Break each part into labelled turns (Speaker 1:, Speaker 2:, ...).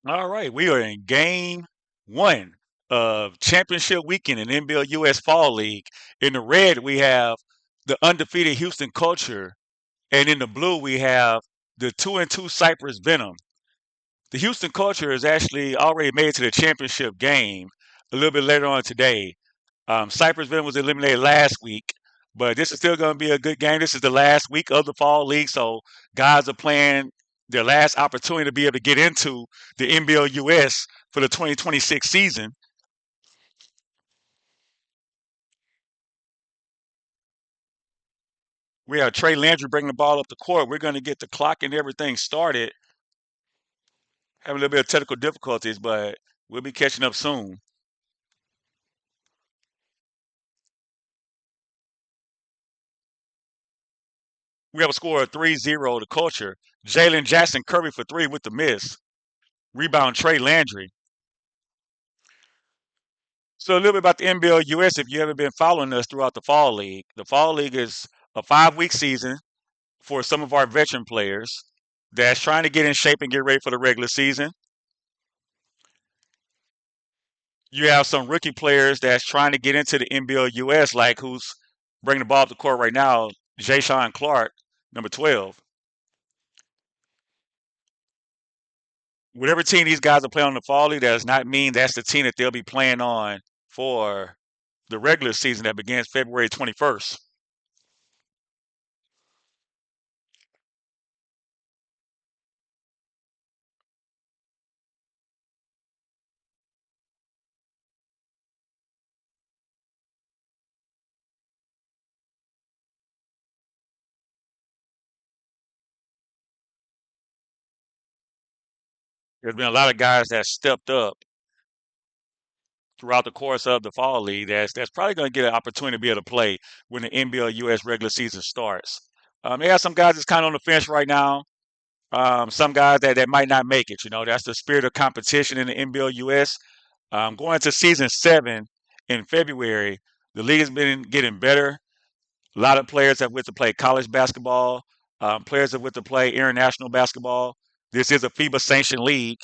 Speaker 1: All right, we are in game one of championship weekend in NBL-US Fall League. In the red, we have the undefeated Houston Culture, and in the blue, we have the 2-2 Cypress Venom. The Houston Culture has actually already made it to the championship game a little bit later on today. Cypress Venom was eliminated last week, but this is still going to be a good game. This is the last week of the fall league, so guys are playing their last opportunity to be able to get into the NBL-US for the 2026 season. We have Trey Landry bringing the ball up the court. We're going to get the clock and everything started. Having a little bit of technical difficulties, but we'll be catching up soon. We have a score of 3-0 to Culture. Jalen Jackson Kirby for three with the miss. Rebound Trey Landry. So a little bit about the NBL-US if you haven't been following us throughout the Fall League. The Fall League is a 5-week season for some of our veteran players that's trying to get in shape and get ready for the regular season. You have some rookie players that's trying to get into the NBL-US, like who's bringing the ball up the court right now, Jay Sean Clark, number 12. Whatever team these guys are playing on the Fall League, that does not mean that's the team that they'll be playing on for the regular season that begins February 21st. There's been a lot of guys that stepped up throughout the course of the fall league that's probably going to get an opportunity to be able to play when the NBL-US regular season starts. They have some guys that's kind of on the fence right now. Some guys that might not make it. You know, that's the spirit of competition in the NBL-US. Going to season 7 in February, the league has been getting better. A lot of players have went to play college basketball. Players have went to play international basketball. This is a FIBA sanctioned league.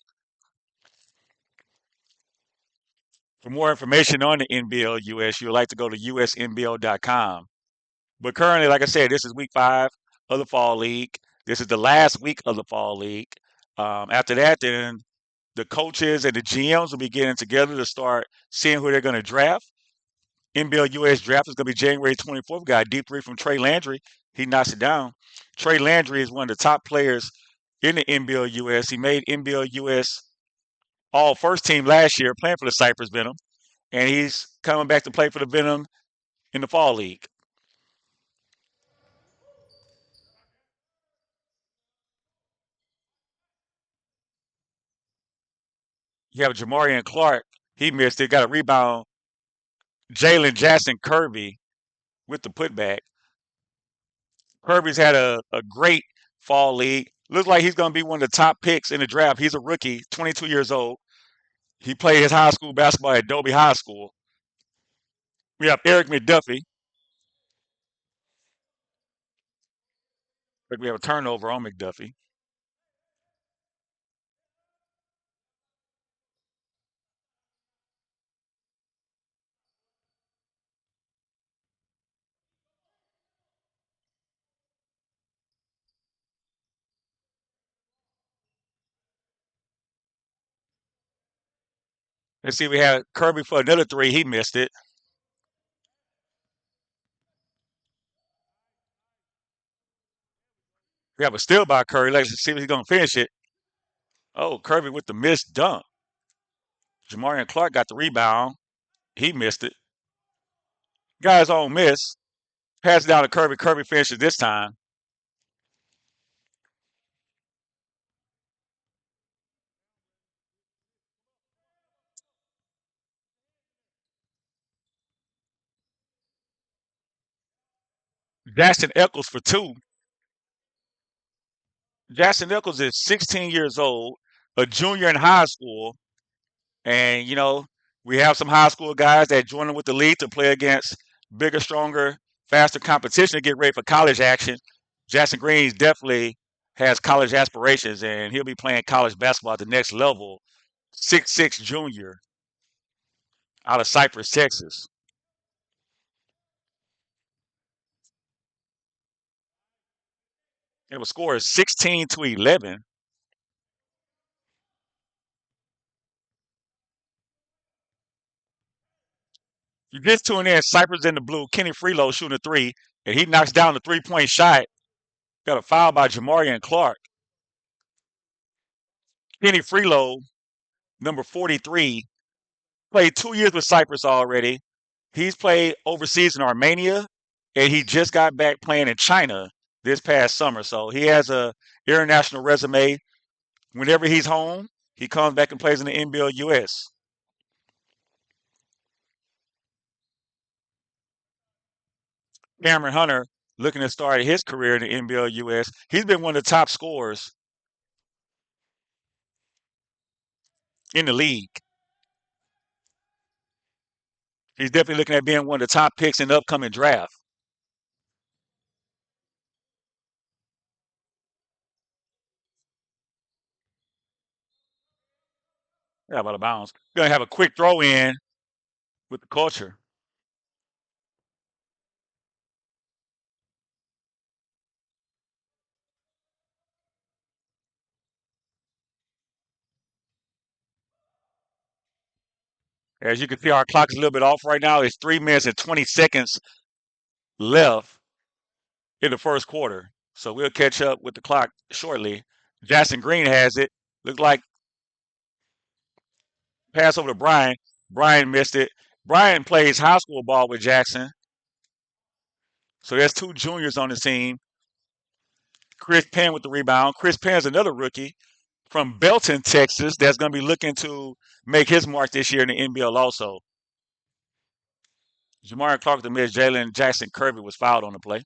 Speaker 1: For more information on the NBL-US, you'd like to go to usnbl.com. But currently, like I said, this is week 5 of the fall league. This is the last week of the fall league. After that, then the coaches and the GMs will be getting together to start seeing who they're going to draft. NBL-US draft is going to be January 24th. We got a deep three from Trey Landry. He knocks it down. Trey Landry is one of the top players in the NBL-US. He made NBL-US all first team last year playing for the Cypress Venom, and he's coming back to play for the Venom in the fall league. You have Jamarian Clark. He missed it. Got a rebound. Jalen Jackson Kirby with the putback. Kirby's had a great fall league. Looks like he's going to be one of the top picks in the draft. He's a rookie, 22 years old. He played his high school basketball at Adobe High School. We have Eric McDuffie. We have a turnover on McDuffie. Let's see, we had Kirby for another three. He missed it. We have a steal by Curry. Let's see if he's going to finish it. Oh, Kirby with the missed dunk. Jamarian Clark got the rebound. He missed it. Guys on miss. Pass it down to Kirby. Kirby finishes this time. Jackson Eccles for two. Jackson Eccles is 16 years old, a junior in high school. And, you know, we have some high school guys that join in with the league to play against bigger, stronger, faster competition to get ready for college action. Jackson Green is definitely has college aspirations, and he'll be playing college basketball at the next level. 6'6" junior out of Cypress, Texas. It was scored 16-11. You just tune in. Cypress in the blue. Kenny Freelo shooting a three, and he knocks down the 3-point shot. Got a foul by Jamarian Clark. Kenny Freelo, number 43, played 2 years with Cypress already. He's played overseas in Armenia, and he just got back playing in China this past summer. So he has a international resume. Whenever he's home, he comes back and plays in the NBL-US. Cameron Hunter looking to start his career in the NBL-US. He's been one of the top scorers in the league. He's definitely looking at being one of the top picks in the upcoming draft. Yeah, out of bounds. Going to have a quick throw in with the culture. As you can see, our clock is a little bit off right now. It's 3 minutes and 20 seconds left in the first quarter. So we'll catch up with the clock shortly. Jackson Green has it. Looks like pass over to Brian. Brian missed it. Brian plays high school ball with Jackson. So there's two juniors on the team. Chris Penn with the rebound. Chris Penn is another rookie from Belton, Texas, that's going to be looking to make his mark this year in the NBL also. Jamar Clark, the miss, Jalen Jackson Kirby was fouled on the play.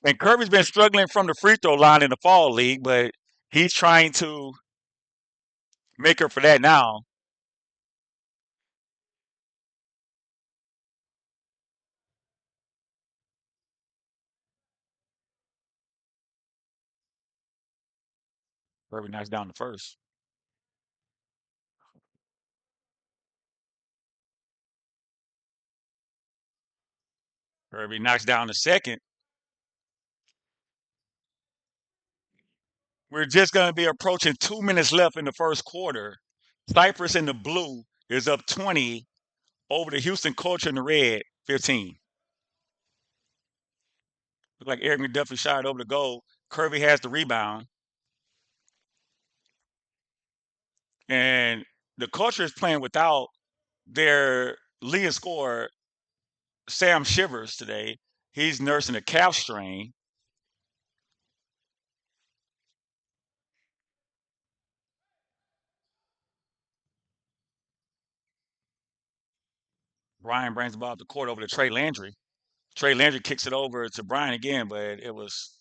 Speaker 1: And Kirby's been struggling from the free throw line in the fall league, but he's trying to make up for that now. Kirby knocks down the first. Kirby knocks down the second. We're just going to be approaching 2 minutes left in the first quarter. Cypress in the blue is up 20 over the Houston Culture in the red, 15. Look like Eric McDuffie shot over the goal. Kirby has the rebound. And the Culture is playing without their leading scorer, Sam Shivers, today. He's nursing a calf strain. Brian brings the ball up the court over to Trey Landry. Trey Landry kicks it over to Brian again, but it was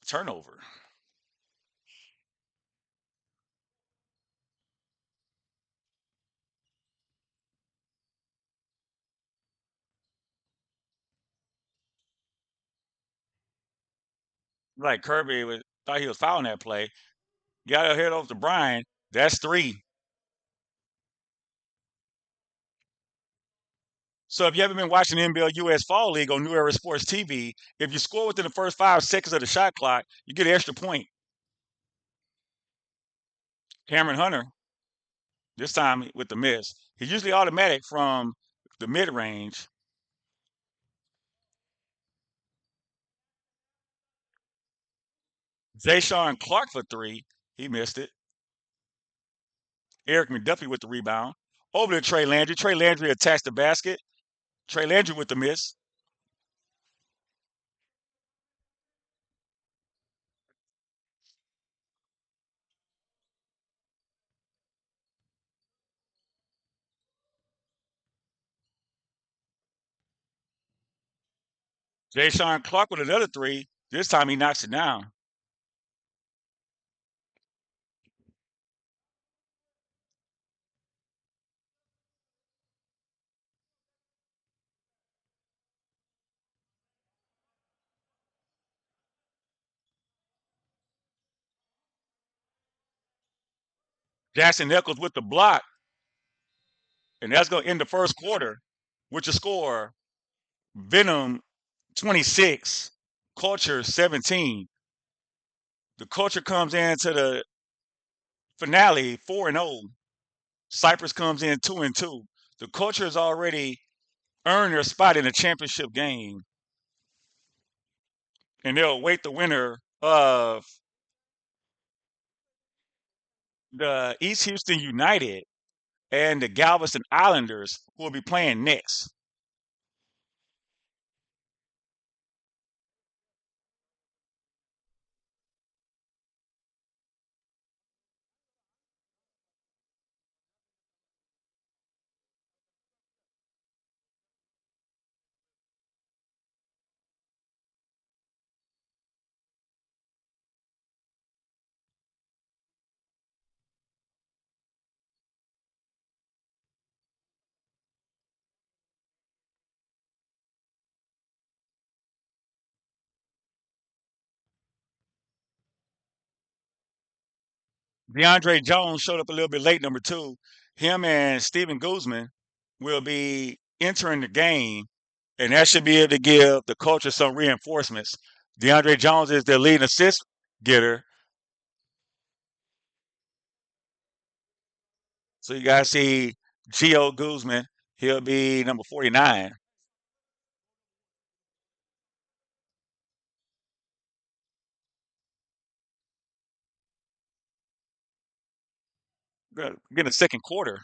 Speaker 1: turnover. Like Kirby thought he was fouling that play. Got to head over to Brian. That's three. So if you haven't been watching the NBL-US Fall League on New Era Sports TV, if you score within the first 5 seconds of the shot clock, you get an extra point. Cameron Hunter, this time with the miss. He's usually automatic from the mid range. Zayshawn Clark for three. He missed it. Eric McDuffie with the rebound. Over to Trey Landry. Trey Landry attacks the basket. Trey Landry with the miss. Zayshawn Clark with another three. This time he knocks it down. Jackson Nichols with the block, and that's going to end the first quarter with the score Venom 26, Culture 17. The Culture comes into the finale 4-0. Cypress comes in 2-2. The Culture has already earned their spot in the championship game, and they'll await the winner of the East Houston United and the Galveston Islanders, who will be playing next. DeAndre Jones showed up a little bit late, number two. Him and Steven Guzman will be entering the game, and that should be able to give the Culture some reinforcements. DeAndre Jones is their leading assist getter. So you guys see Gio Guzman. He'll be number 49. Get the second quarter.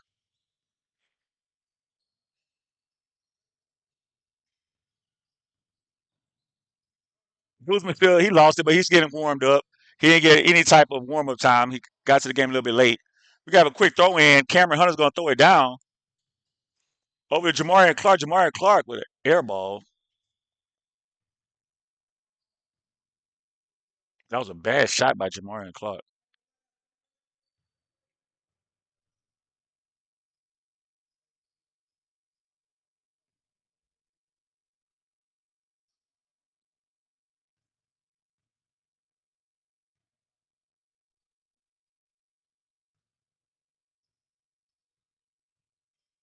Speaker 1: Guzman still he lost it, but he's getting warmed up. He didn't get any type of warm up time. He got to the game a little bit late. We got a quick throw in. Cameron Hunter's going to throw it down over to Jamarian Clark. Jamarian Clark with an air ball. That was a bad shot by Jamarian Clark.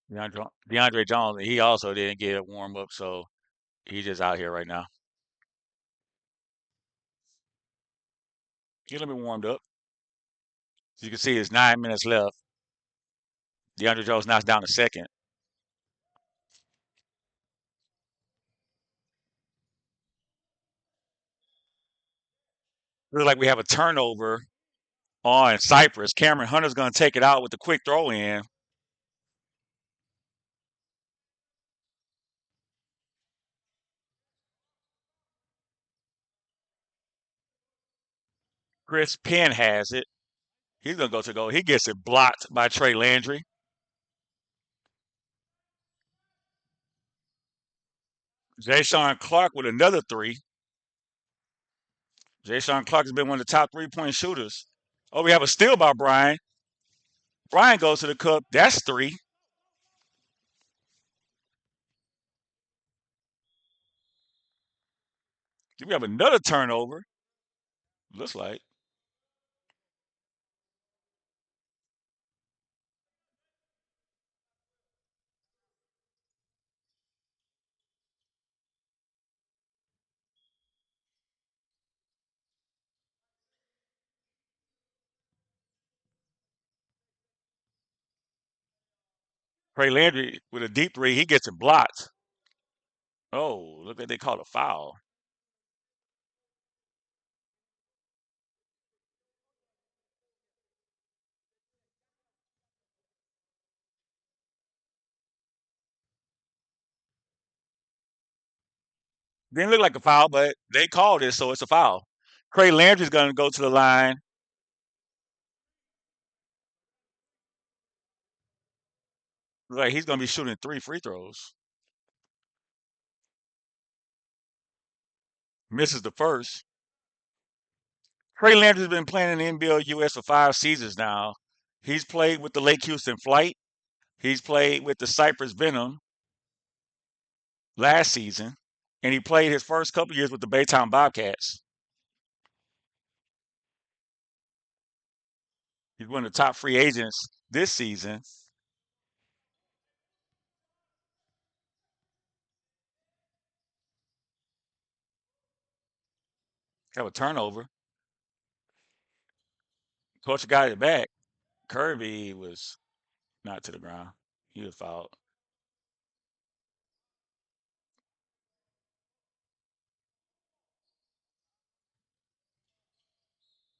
Speaker 1: DeAndre Jones, he also didn't get a warm up, so he's just out here right now. Get him warmed up. As you can see, there's 9 minutes left. DeAndre Jones knocks down the second. Looks like we have a turnover on Cypress. Cameron Hunter's going to take it out with the quick throw in. Chris Penn has it. He's going to go to goal. He gets it blocked by Trey Landry. Jay-Sean Clark with another three. Jay-Sean Clark has been one of the top 3-point shooters. Oh, we have a steal by Brian. Brian goes to the cup. That's three. We have another turnover. Looks like. Trey Landry with a deep three. He gets it blocked. Oh, look like they called a foul. Didn't look like a foul, but they called it, so it's a foul. Trey Landry's going to go to the line. Like he's going to be shooting 3 free throws. Misses the first. Trey Landry's been playing in the NBL-US for 5 seasons now. He's played with the Lake Houston Flight. He's played with the Cypress Venom last season, and he played his first couple years with the Baytown Bobcats. He's one of the top free agents this season. Have a turnover. Coach got it back. Kirby was not to the ground. He was fouled.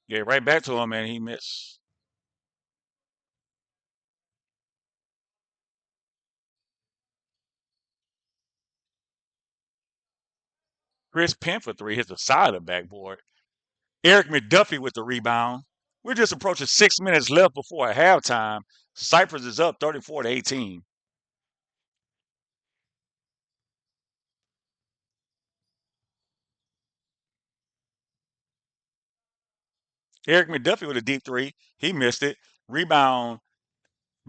Speaker 1: Yeah, right back to him, and he missed. Chris Penn for three hits the side of the backboard. Eric McDuffie with the rebound. We're just approaching 6 minutes left before halftime. Cypress is up 34-18. Eric McDuffie with a deep three. He missed it. Rebound,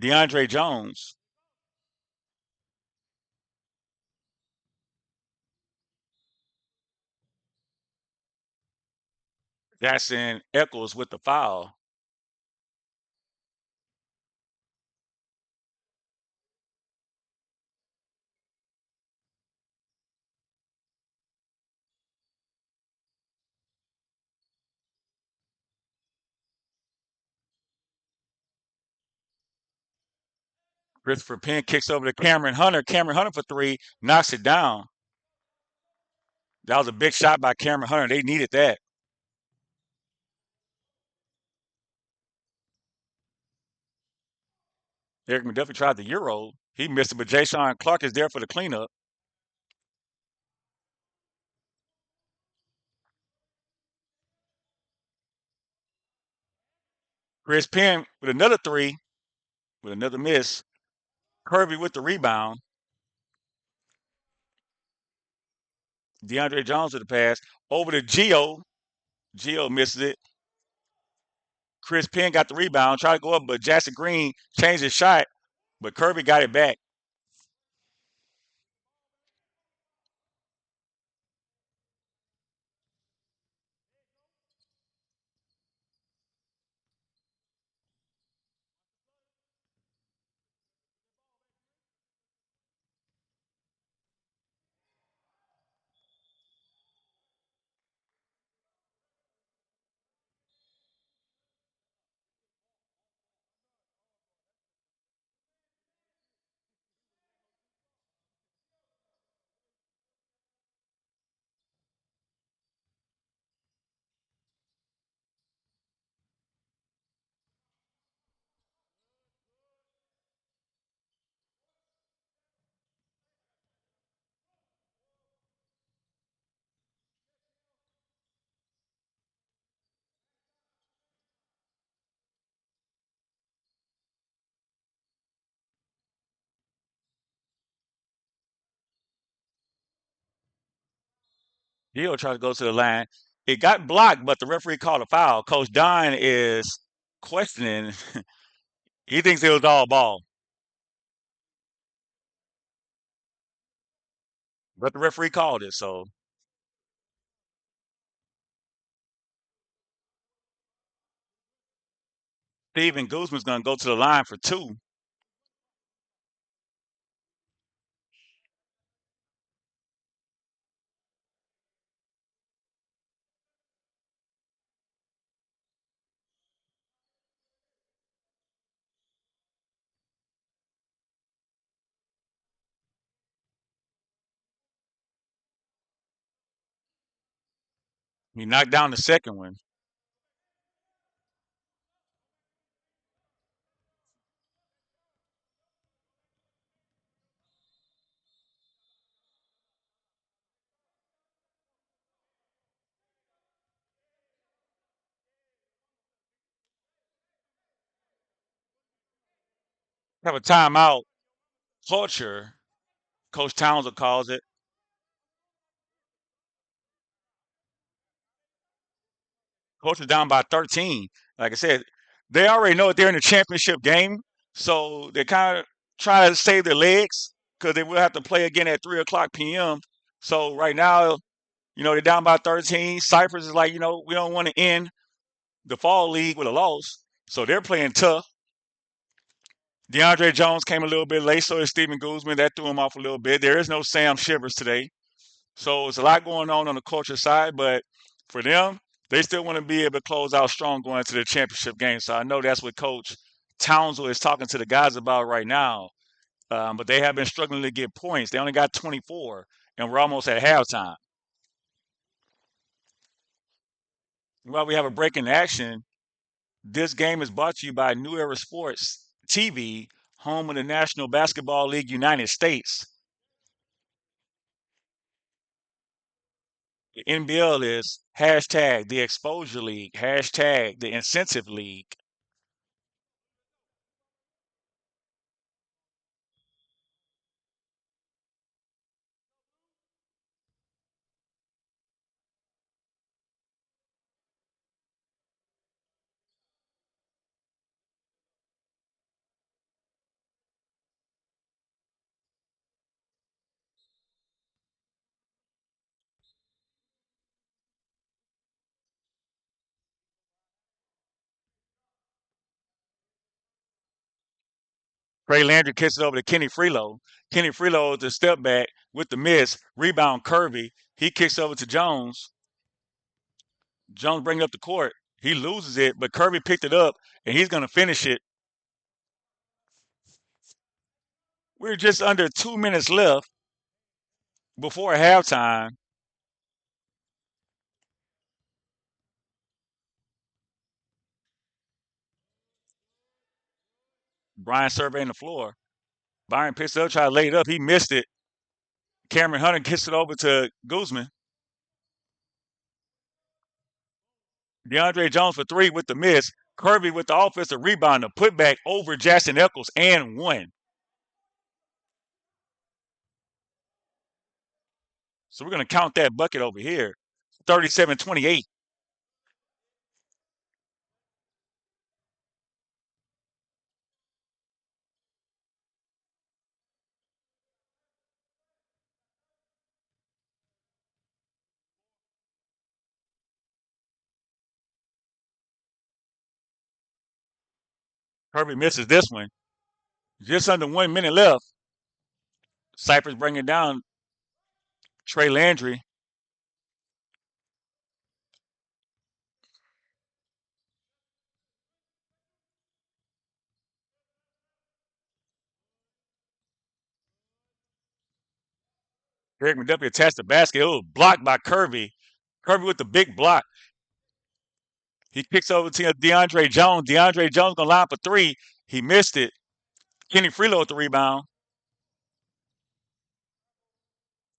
Speaker 1: DeAndre Jones. Jackson Eccles with the foul. Christopher Penn kicks over to Cameron Hunter. Cameron Hunter for three, knocks it down. That was a big shot by Cameron Hunter. They needed that. Eric McDuffie tried the Euro. He missed it, but Jay Sean Clark is there for the cleanup. Chris Penn with another three, with another miss. Kirby with the rebound. DeAndre Jones with the pass. Over to Geo. Geo misses it. Chris Penn got the rebound, tried to go up, but Jackson Green changed his shot, but Kirby got it back. Geo tried to go to the line. It got blocked, but the referee called a foul. Coach Don is questioning. He thinks it was all ball, but the referee called it. So Steven Guzman's going to go to the line for two. He knocked down the second one. Have a timeout. Culture. Coach Townsend calls it. Coach is down by 13. Like I said, they already know that they're in a championship game, so they kind of try to save their legs because they will have to play again at 3 o'clock p.m. So right now, they're down by 13. Cypress is like, we don't want to end the fall league with a loss. So they're playing tough. DeAndre Jones came a little bit late, so is Stephen Guzman. That threw him off a little bit. There is no Sam Shivers today. So it's a lot going on the culture side, but for them, they still want to be able to close out strong going into the championship game. So I know that's what Coach Townsend is talking to the guys about right now. But they have been struggling to get points. They only got 24, and we're almost at halftime. While we have a break in action, this game is brought to you by New Era Sports TV, home of the National Basketball League United States. The NBL is hashtag the Exposure League, hashtag the Incentive League. Trey Landry kicks it over to Kenny Freelo. Kenny Freelo the step back with the miss, rebound Kirby. He kicks over to Jones. Jones brings up the court. He loses it, but Kirby picked it up, and he's going to finish it. We're just under 2 minutes left before halftime. Brian surveying the floor. Byron picks it up, try to lay it up. He missed it. Cameron Hunter kicks it over to Guzman. DeAndre Jones for three with the miss. Kirby with the offensive rebound, the putback over Jackson Eccles and one. So we're going to count that bucket over here. 37-28. Kirby misses this one. Just under 1 minute left. Cypress bringing down Trey Landry. Eric McDuffie attached the basket. It was blocked by Kirby. Kirby with the big block. He kicks over to DeAndre Jones. DeAndre Jones gonna line for three. He missed it. Kenny Freelo with the rebound.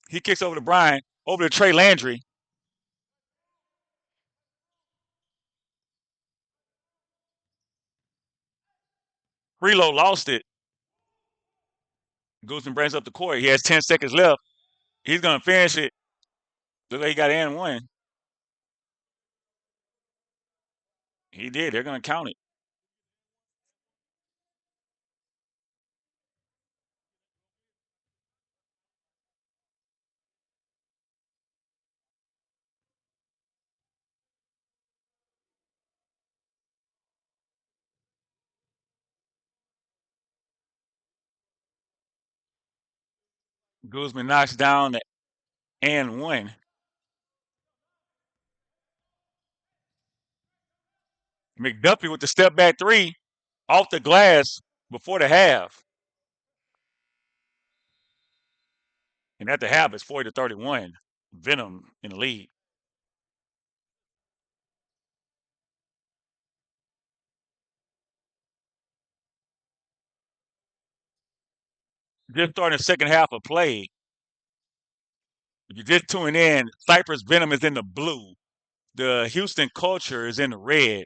Speaker 1: He kicks over to Brian. Over to Trey Landry. Freelo lost it. Guzman brings up the court. He has 10 seconds left. He's gonna finish it. Look like he got and one. He did. They're gonna count it. Guzman knocks down the and one. McDuffie with the step back three off the glass before the half. And at the half, it's 40-31. Venom in the lead. Just starting the second half of play. If you're just tuning in, Cypress Venom is in the blue. The Houston Culture is in the red.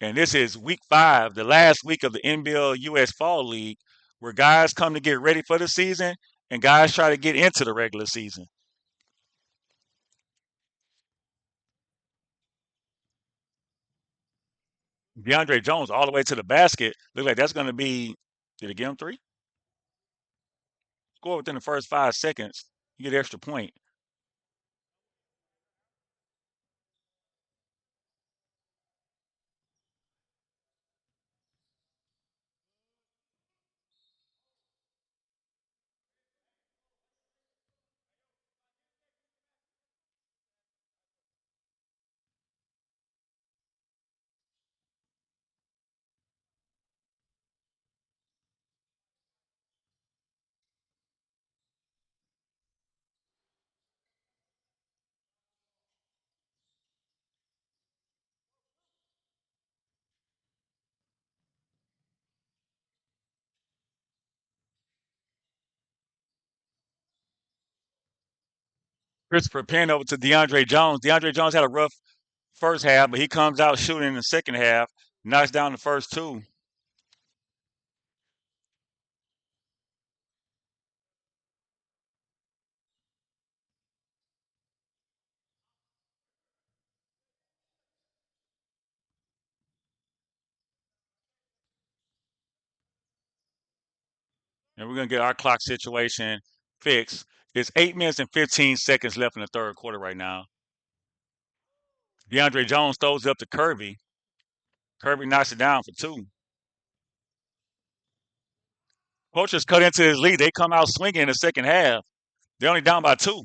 Speaker 1: And this is week 5, the last week of the NBL-US Fall League, where guys come to get ready for the season and guys try to get into the regular season. DeAndre Jones all the way to the basket. Look like that's going to be, did it get him three? Score within the first 5 seconds. You get an extra point. Christopher Penn over to DeAndre Jones. DeAndre Jones had a rough first half, but he comes out shooting in the second half, knocks down the first two. And we're going to get our clock situation fixed. It's 8 minutes and 15 seconds left in the third quarter right now. DeAndre Jones throws it up to Kirby. Kirby knocks it down for two. Poachers cut into his lead. They come out swinging in the second half. They're only down by two.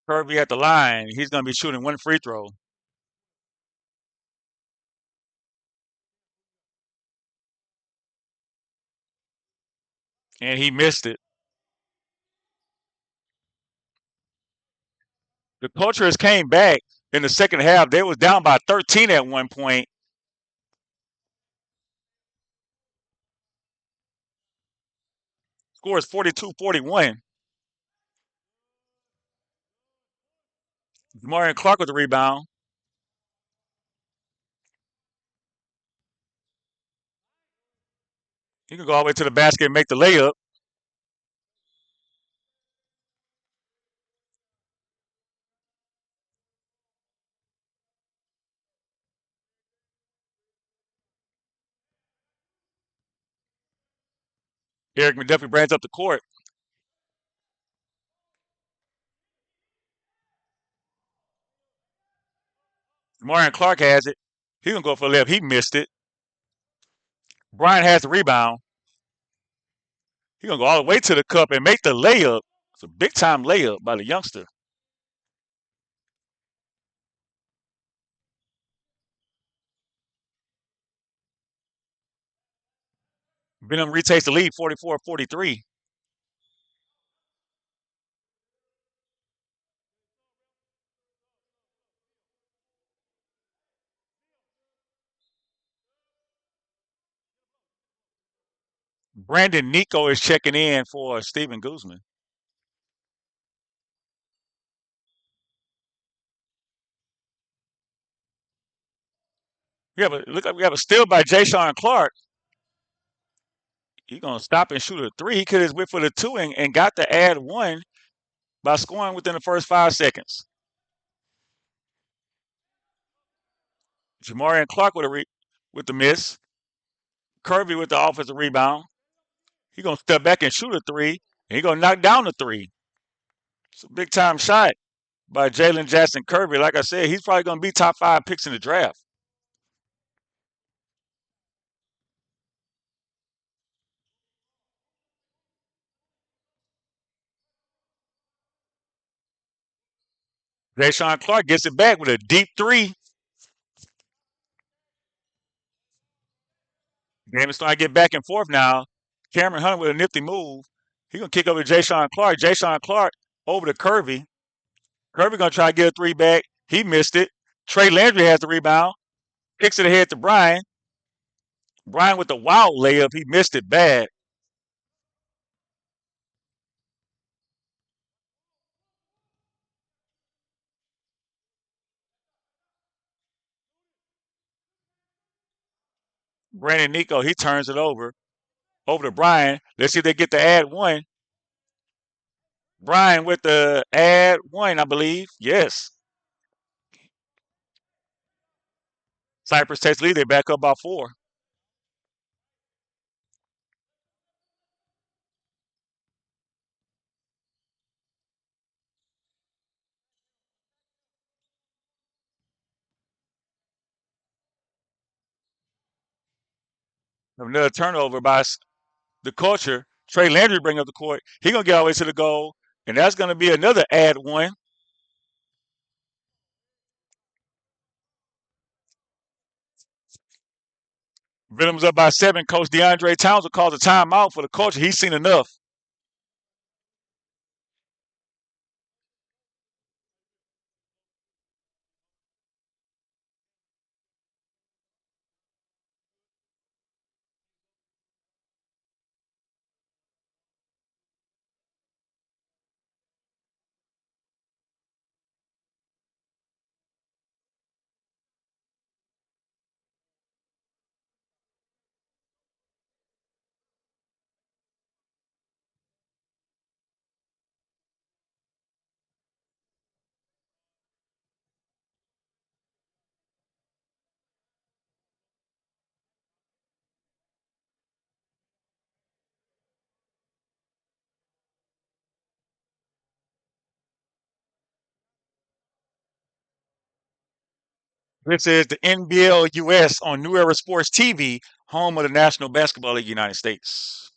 Speaker 1: Kirby at the line. He's going to be shooting one free throw. And he missed it. The Poachers came back in the second half. They was down by 13 at one point. Score is 42-41. Marion Clark with the rebound. He can go all the way to the basket and make the layup. Eric McDuffie brings up the court. Marion Clark has it. He gonna go for a layup. He missed it. Bryant has the rebound. He gonna go all the way to the cup and make the layup. It's a big time layup by the youngster. Venom retakes the lead 44-43. Brandon Nico is checking in for Steven Guzman. We have a steal by Jay Sean Clark. He's gonna stop and shoot a three. He could have whipped for the two and got to add one by scoring within the first 5 seconds. Jamarian Clark with the miss. Kirby with the offensive rebound. He's gonna step back and shoot a three, and he's gonna knock down the three. It's a big time shot by Jalen Jackson Kirby. Like I said, he's probably gonna be top 5 picks in the draft. Deshaun Clark gets it back with a deep three. Game is starting to get back and forth now. Cameron Hunt with a nifty move. He's gonna kick over to Jay Clark. Jay Clark over to Kirby. Kirby gonna try to get a three back. He missed it. Trey Landry has the rebound. Kicks it ahead to Brian. Brian with the wild layup. He missed it bad. Brandon Nico, he turns it over to Brian. Let's see if they get to add one. Brian with the add one, I believe. Yes. Cypress takes lead. They back up by 4. Another turnover by the culture. Trey Landry bring up the court. He gonna get all the way to the goal, and that's gonna be another ad one. Venom's up by 7. Coach DeAndre Townsend calls a timeout for the culture. He's seen enough. This is the NBL-US on New Era Sports TV, home of the National Basketball League United States.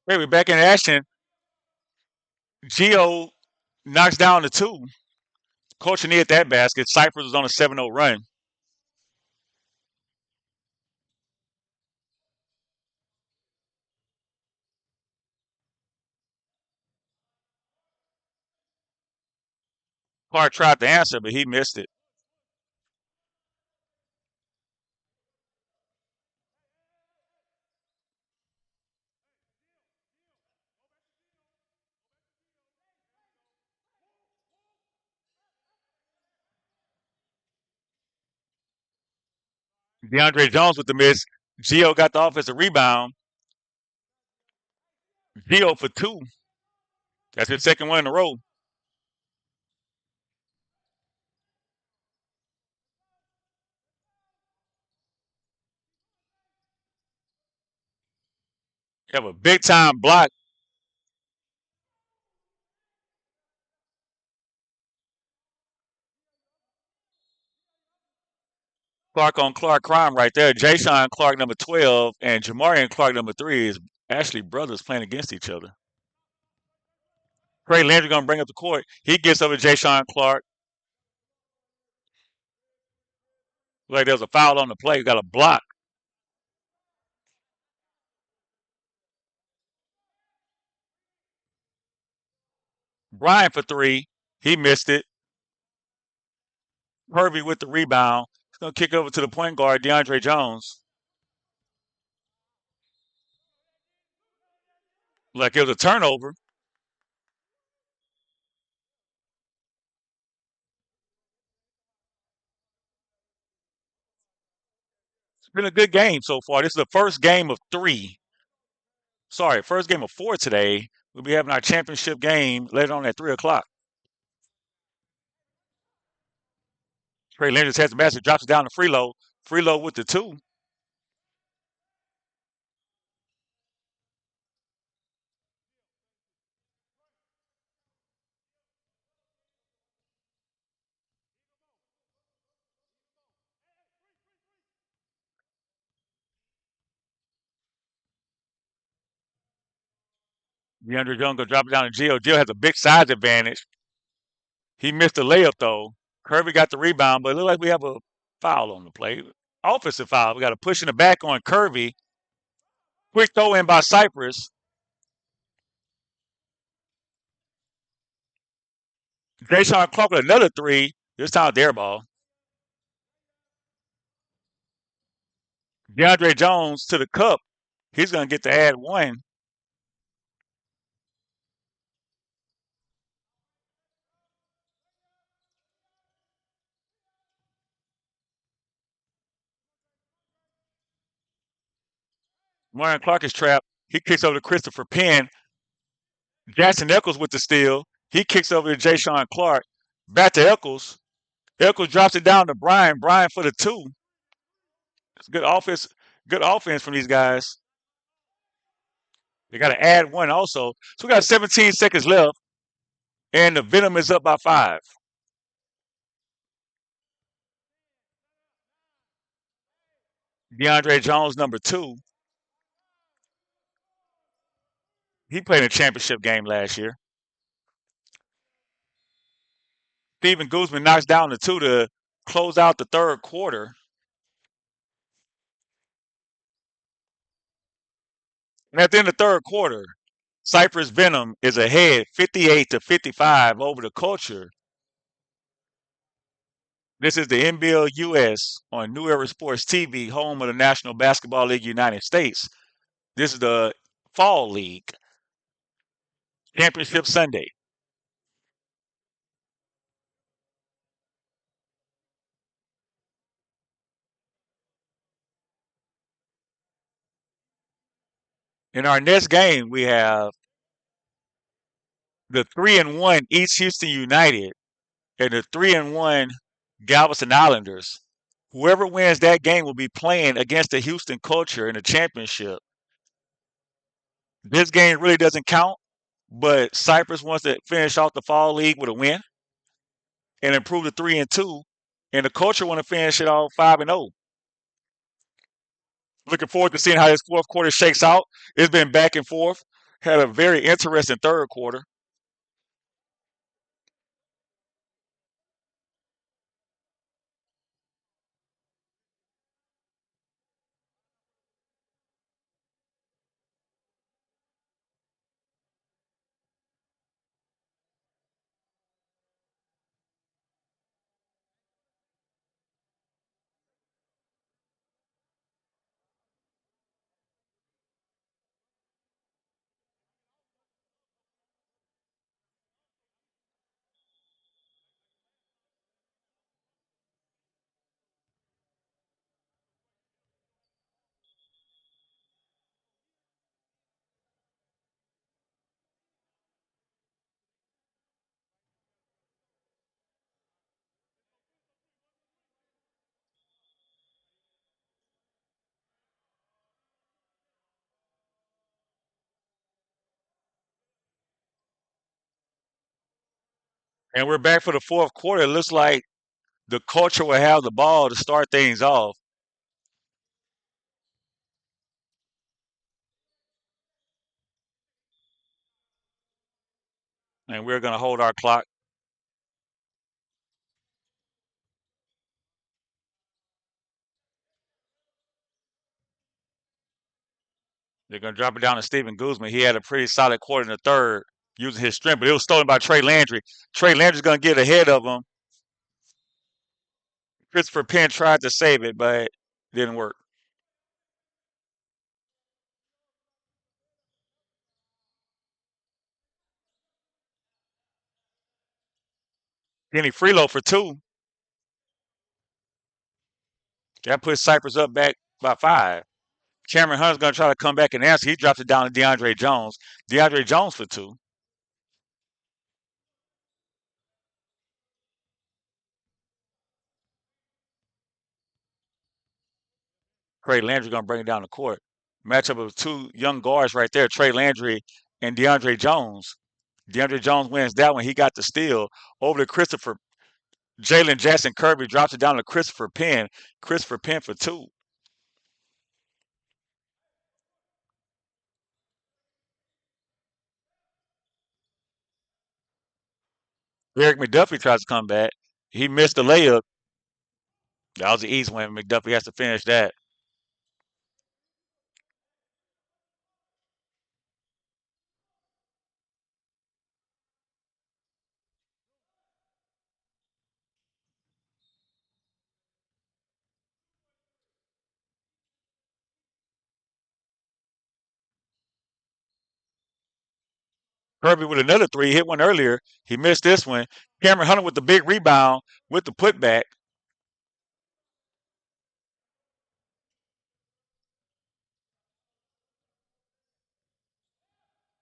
Speaker 1: Hey, we're back in action. Gio knocks down the two. Culture needed that basket. Cypress was on a 7-0 run. Clark tried to answer, but he missed it. DeAndre Jones with the miss. Gio got the offensive rebound. Gio for 2. That's his second one in a row. You have a big time block. Clark on Clark crime right there. Jaysean Clark number 12 and Jamarian Clark number 3 is actually brothers playing against each other. Trey Landry gonna bring up the court. He gets over Jaysean Clark. Like there's a foul on the play. Got a block. Brian for 3. He missed it. Hervey with the rebound. He's gonna kick over to the point guard, DeAndre Jones. Like it was a turnover. It's been a good game so far. This is the first game of 3. Sorry, first game of 4 today. We'll be having our championship game later on at 3 o'clock. Trey Landry has the basket, drops it down to Freelo. Freelo with the 2. DeAndre Jones gonna drop it down to Gio. Gio has a big size advantage. He missed the layup though. Kirby got the rebound, but it looks like we have a foul on the play. Offensive foul. We got a push in the back on Kirby. Quick throw in by Cypress. Jaysean Clark with another 3. This time their ball. DeAndre Jones to the cup. He's going to get to add one. Martin Clark is trapped. He kicks over to Christopher Penn. Jackson Eccles with the steal. He kicks over to Jay Clark. Back to Eccles. Eccles drops it down to Brian. Brian for the two. It's good offense. Good offense from these guys. They got to add one also. So we got 17 seconds left, and the Venom is up by 5. DeAndre Jones, number 2. He played in a championship game last year. Steven Guzman knocks down the 2 to close out the third quarter. And at the end of the third quarter, Cypress Venom is ahead 58-55 over the Culture. This is the NBL-US on New Era Sports TV, home of the National Basketball League United States. This is the Fall League Championship Sunday. In our next game, we have the 3-1 East Houston United and the 3-1 Galveston Islanders. Whoever wins that game will be playing against the Houston Culture in the championship. This game really doesn't count, but Cypress wants to finish off the Fall League with a win and improve to 3-2, and the Culture want to finish it off 5-0. Looking forward to seeing how this fourth quarter shakes out. It's been back and forth. Had a very interesting third quarter. And we're back for the fourth quarter. It looks like the Culture will have the ball to start things off. And we're going to hold our clock. They're going to drop it down to Steven Guzman. He had a pretty solid quarter in the third using his strength, but it was stolen by Trey Landry. Trey Landry's going to get ahead of him. Christopher Penn tried to save it, but it didn't work. Kenny Freelo for 2. That puts Cypress up back by 5. Cameron Hunt's going to try to come back and answer. He drops it down to DeAndre Jones. DeAndre Jones for 2. Trey Landry going to bring it down the court. Matchup of 2 young guards right there, Trey Landry and DeAndre Jones. DeAndre Jones wins that one. He got the steal over to Christopher. Jalen Jackson Kirby drops it down to Christopher Penn. Christopher Penn for 2. Eric McDuffie tries to come back. He missed the layup. That was the East win. McDuffie has to finish that. Kirby with another three, hit one earlier. He missed this one. Cameron Hunter with the big rebound with the putback.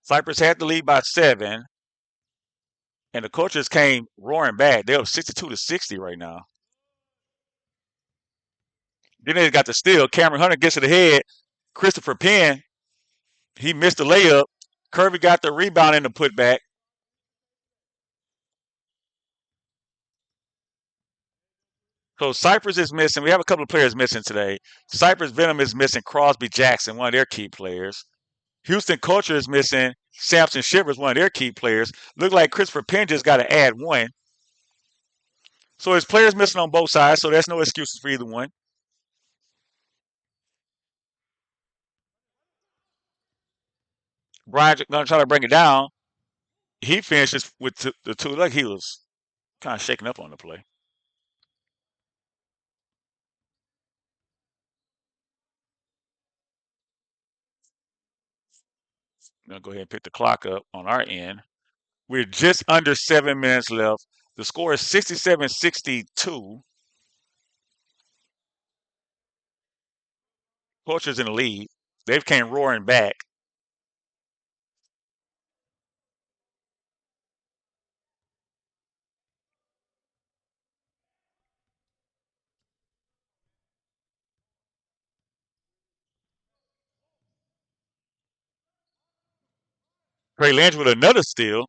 Speaker 1: Cypress had the lead by 7, and the coaches came roaring back. They're up 62-60 right now. Then they got the steal. Cameron Hunter gets to the head. Christopher Penn, he missed the layup. Kirby got the rebound and the putback. So Cypress is missing. We have a couple of players missing today. Cypress Venom is missing Crosby Jackson, one of their key players. Houston Culture is missing Samson Shivers, one of their key players. Look like Christopher Penn just got to add one. So his players missing on both sides, so there's no excuses for either one. Brian gonna try to bring it down. He finishes with the two. Like he was kind of shaking up on the play. Gonna go ahead and pick the clock up on our end. We're just under 7 minutes left. The score is 67-62. Culture's in the lead. They've came roaring back. Trey Landry with another steal,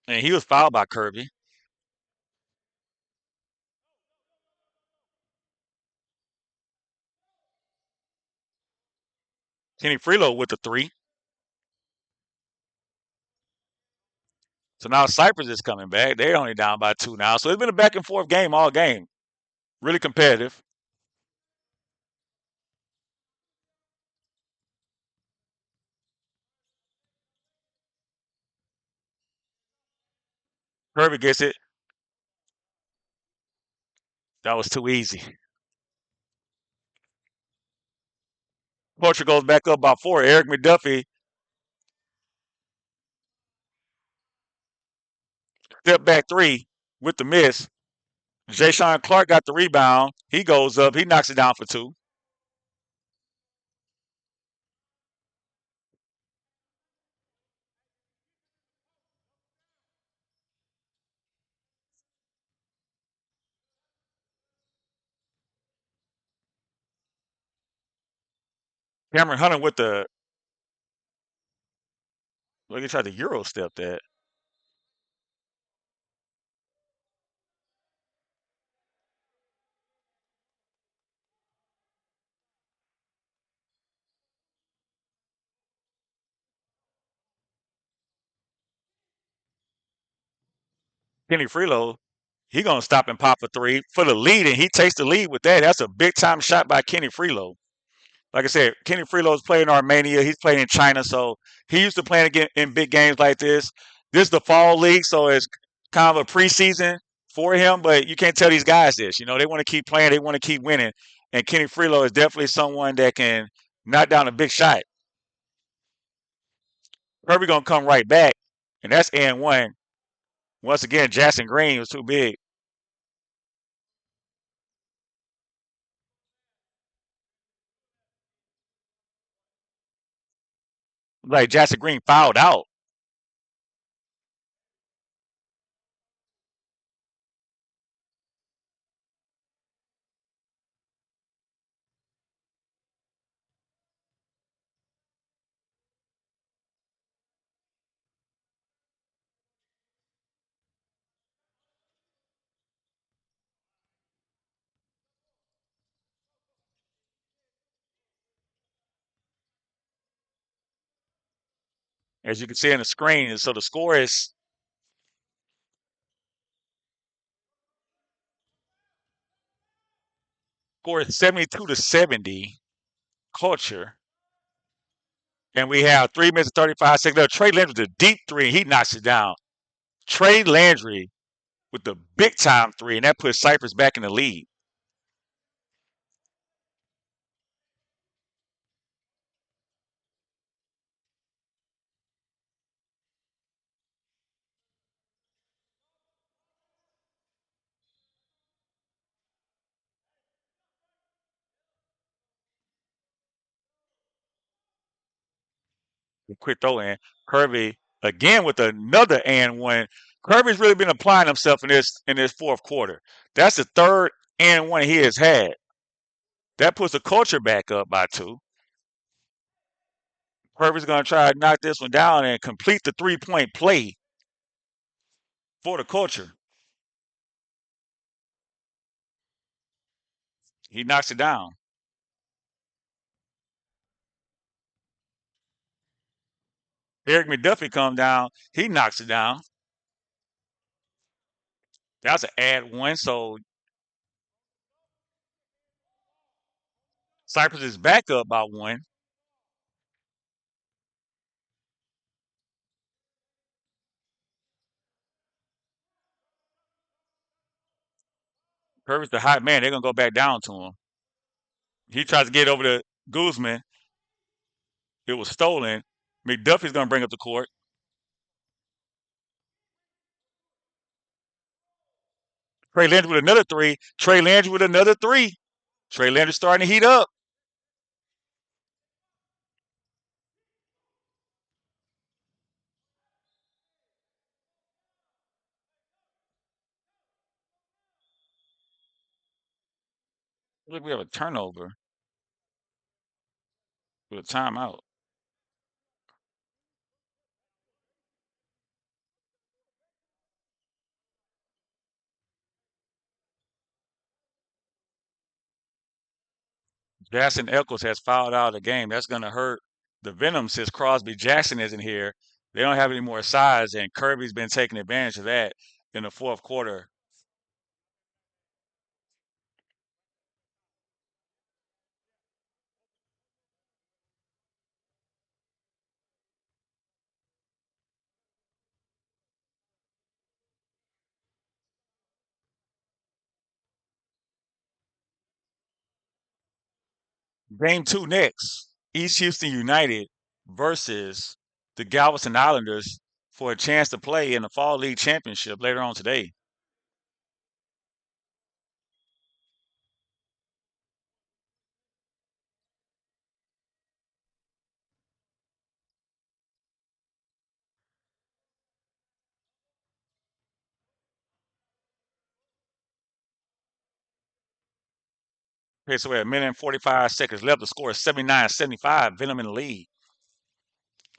Speaker 1: and he was fouled by Kirby. Kenny Freelo with the three. So now Cypress is coming back. They're only down by 2 now. So it's been a back and forth game all game. Really competitive. Kirby gets it. That was too easy. Culture goes back up by 4. Eric McDuffie step back 3 with the miss. Jay Sean Clark got the rebound. He goes up. He knocks it down for 2. Cameron Hunter with the look. He tried to Euro step that. Kenny Freelo, he gonna stop and pop a 3 for the lead, and he takes the lead with that. That's a big time shot by Kenny Freelo. Like I said, Kenny Freelo's playing in Armenia. He's playing in China, so he used to playing again in big games like this. This is the fall league, so it's kind of a preseason for him. But you can't tell these guys this. You know, they want to keep playing. They want to keep winning. And Kenny Freelo is definitely someone that can knock down a big shot. Kirby gonna come right back, and that's and one. Once again, Jackson Green was too big. Like Jackson Green fouled out. As you can see on the screen. So the score is 72-70. Culture. And we have 3 minutes and 35 seconds. Trey Landry with a deep three, and he knocks it down. Trey Landry with the big time three, and that puts Cypress back in the lead. Quick throw in. Kirby again with another and one. Kirby's really been applying himself in this fourth quarter. That's the third and one he has had. That puts the culture back up by two. Kirby's going to try to knock this one down and complete the 3-point play for the culture. He knocks it down. Eric McDuffie comes down. He knocks it down. That's an ad one. So Cypress is back up by one. Kirby's the hot man. They're going to go back down to him. He tries to get over to Guzman. It was stolen. McDuffie's going to bring up the court. Trey Landry with another three. Trey Landry with another three. Trey Landry starting to heat up. Look, we have a turnover with a timeout. Jackson Eccles has fouled out of the game. That's going to hurt the Venom since Crosby Jackson isn't here. They don't have any more size, and Kirby's been taking advantage of that in the fourth quarter. Game two next. East Houston United versus the Galveston Islanders for a chance to play in the Fall League Championship later on today. Okay, so we're at a minute and 45 seconds left. The score is 79-75. Venom in the lead.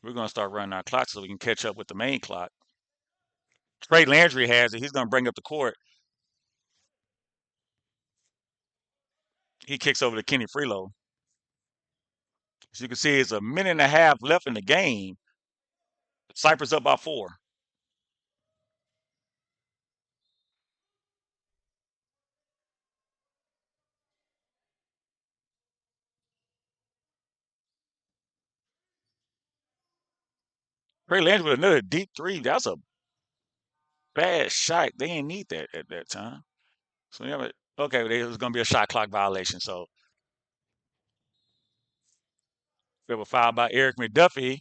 Speaker 1: We're going to start running our clock so we can catch up with the main clock. Trey Landry has it. He's going to bring up the court. He kicks over to Kenny Freelo. As you can see, it's a minute and a half left in the game. Cypress up by 4. Trey Landry with another deep three. That's a bad shot. They didn't need that at that time. So yeah, okay, it was going to be a shot clock violation. So they were fouled by Eric McDuffie.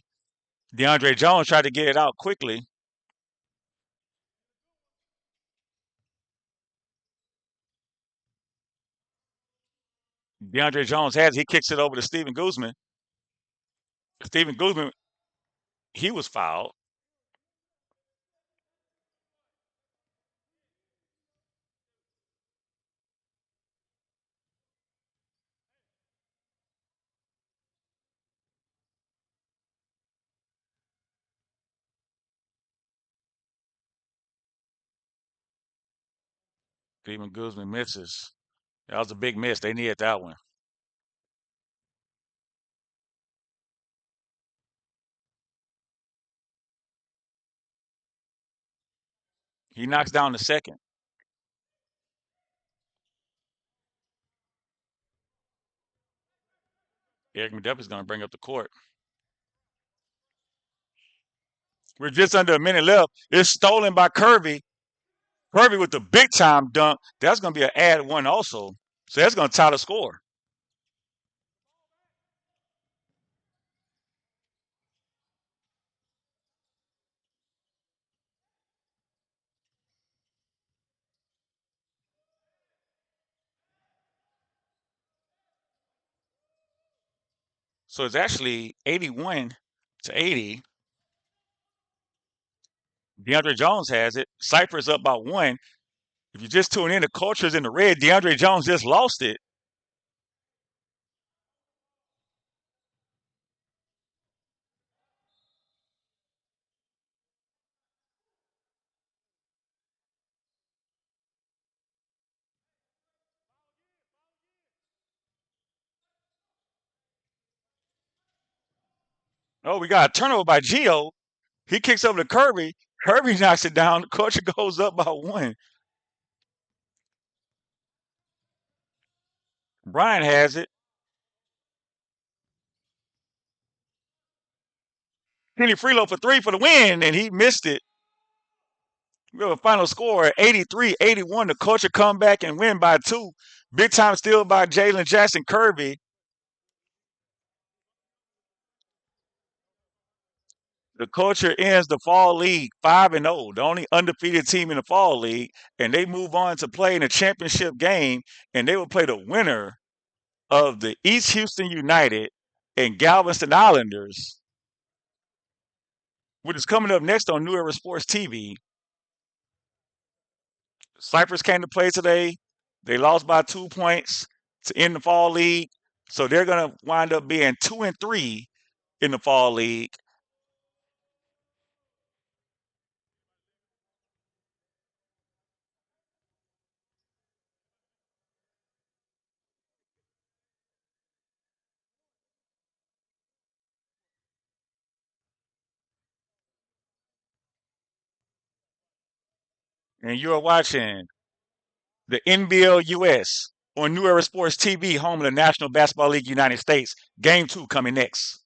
Speaker 1: DeAndre Jones tried to get it out quickly. DeAndre Jones has it. He kicks it over to Steven Guzman. Steven Guzman, he was fouled. Steven Guzman misses. That was a big miss. They needed that one. He knocks down the second. Eric McDuffie's going to bring up the court. We're just under a minute left. It's stolen by Kirby. Kirby with the big time dunk. That's going to be an ad one also. So that's going to tie the score. So it's actually 81 to 80. DeAndre Jones has it. Cypress up by 1. If you just tune in, the culture's in the red. DeAndre Jones just lost it. Oh, we got a turnover by Gio. He kicks over to Kirby. Kirby knocks it down. The culture goes up by 1. Brian has it. Kenny Freelo for 3 for the win, and he missed it. We have a final score 83-81. The culture come back and win by 2. Big time steal by Jalen Jackson Kirby. The culture ends the fall league 5-0, the only undefeated team in the fall league, and they move on to play in a championship game, and they will play the winner of the East Houston United and Galveston Islanders, which is coming up next on New Era Sports TV. Cypress came to play today. They lost by 2 points to end the fall league, so they're going to wind up being 2-3 in the fall league. And you're watching the NBL-US on New Era Sports TV, home of the National Basketball League United States. Game 2 coming next.